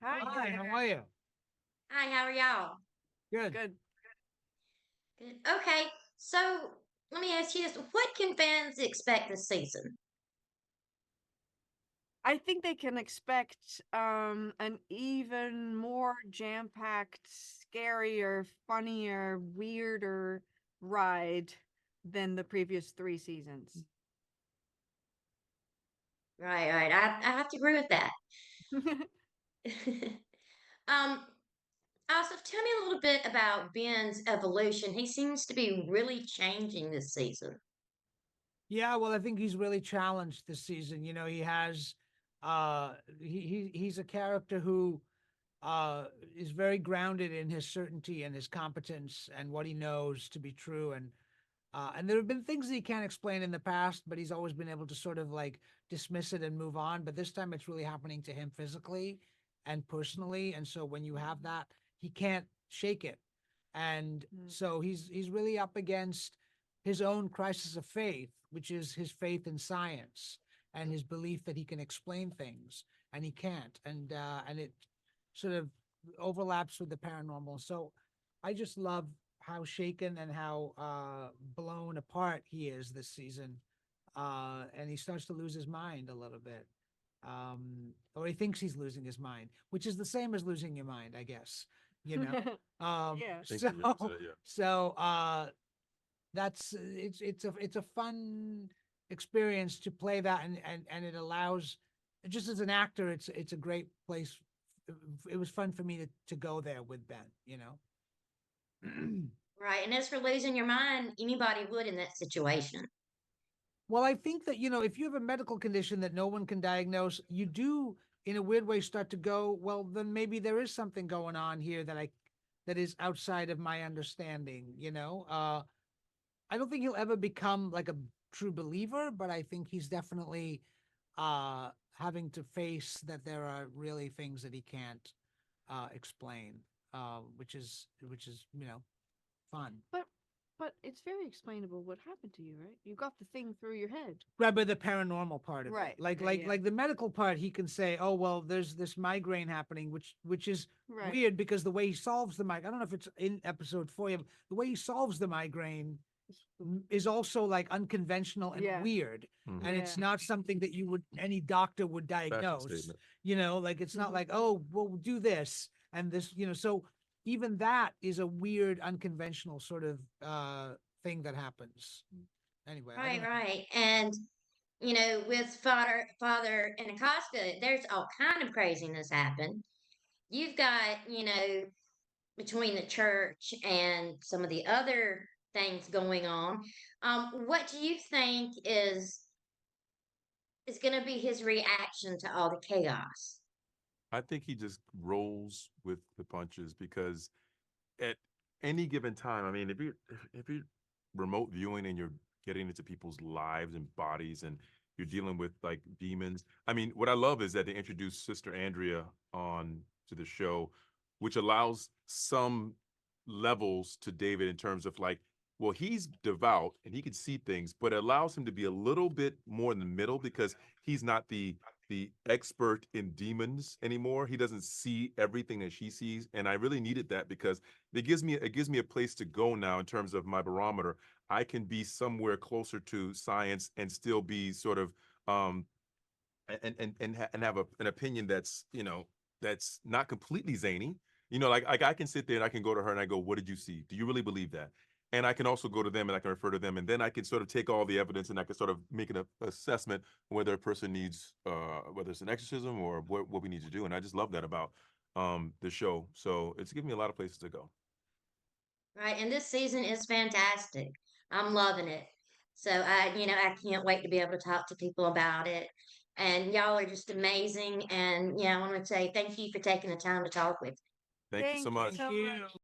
Hi, how are you? Hi, how are y'all? Good. Good. Good. Okay, so let me ask you this. What can fans expect this season? I think they can expect an even more jam-packed, scarier, funnier, weirder ride than the previous 3 seasons. Right. I have to agree with that. um, Also, tell me a little bit about Ben's evolution. He seems to be really changing this season. Yeah, well, I think he's really challenged this season. He has he's a character who is very grounded in his certainty and his competence and what he knows to be true. And there have been things that he can't explain in the past, but he's always been able to sort of like dismiss it and move on. But this time it's really happening to him physically and personally. And so when you have that, he can't shake it. And Mm. so he's really up against his own crisis of faith, which is his faith in science and his belief that he can explain things and he can't. And it sort of overlaps with the paranormal. So I just love how shaken and how blown apart he is this season. And he starts to lose his mind a little bit. Or he thinks he's losing his mind, which is the same as losing your mind, I guess. You know. Yeah. Thank you. Yeah, so, yeah. So that's it's a fun experience to play that, and it allows, just as an actor, it's a great place. It was fun for me to go there with Ben. Right. And as for losing your mind, anybody would in that situation. Well, I think that, if you have a medical condition that no one can diagnose, you do, in a weird way, start to go, well, then maybe there is something going on here that is outside of my understanding. I don't think he'll ever become like a true believer, but I think he's definitely having to face that there are really things that he can't explain, which is fun. But but it's very explainable what happened to you, right? You got the thing through your head. Right, but the paranormal part of it, Right. like Yeah, like yeah. like the medical part, he can say, "Oh well, there's this migraine happening," which is Right. weird because the way he solves the migraine, I don't know if it's in episode 4, yeah, but the way he solves the migraine is also like unconventional and Yeah. weird, Mhm. and Yeah. it's not something that any doctor would Fashion diagnose. statement. Like it's not Mhm. like, oh, well, do this and this. So even that is a weird, unconventional sort of thing that happens. Anyway, I don't Right, know. right. And with Father and Acosta, there's all kind of craziness happen. You've got, between the church and some of the other things going on. What do you think is going to be his reaction to all the chaos? I think he just rolls with the punches because at any given time, I mean, if you're remote viewing and you're getting into people's lives and bodies and you're dealing with like demons. I mean, what I love is that they introduced Sister Andrea on to the show, which allows some levels to David in terms of like, well, he's devout and he can see things, but it allows him to be a little bit more in the middle because he's not the expert in demons anymore. He doesn't see everything that she sees, and I really needed that because it gives me a place to go now in terms of my barometer. I can be somewhere closer to science and still be sort of um and have an opinion that's not completely zany. Like I can sit there and I can go to her and I go, "What did you see? Do you really believe that?" And I can also go to them and I can refer to them, and then I can sort of take all the evidence and I can sort of make an assessment whether a person needs, whether it's an exorcism or what we need to do. And I just love that about the show. So it's given me a lot of places to go. Right. And this season is fantastic. I'm loving it. So I can't wait to be able to talk to people about it. And y'all are just amazing. And I want to say thank you for taking the time to talk with me. Thank you so Thank you much. Thank so you. much.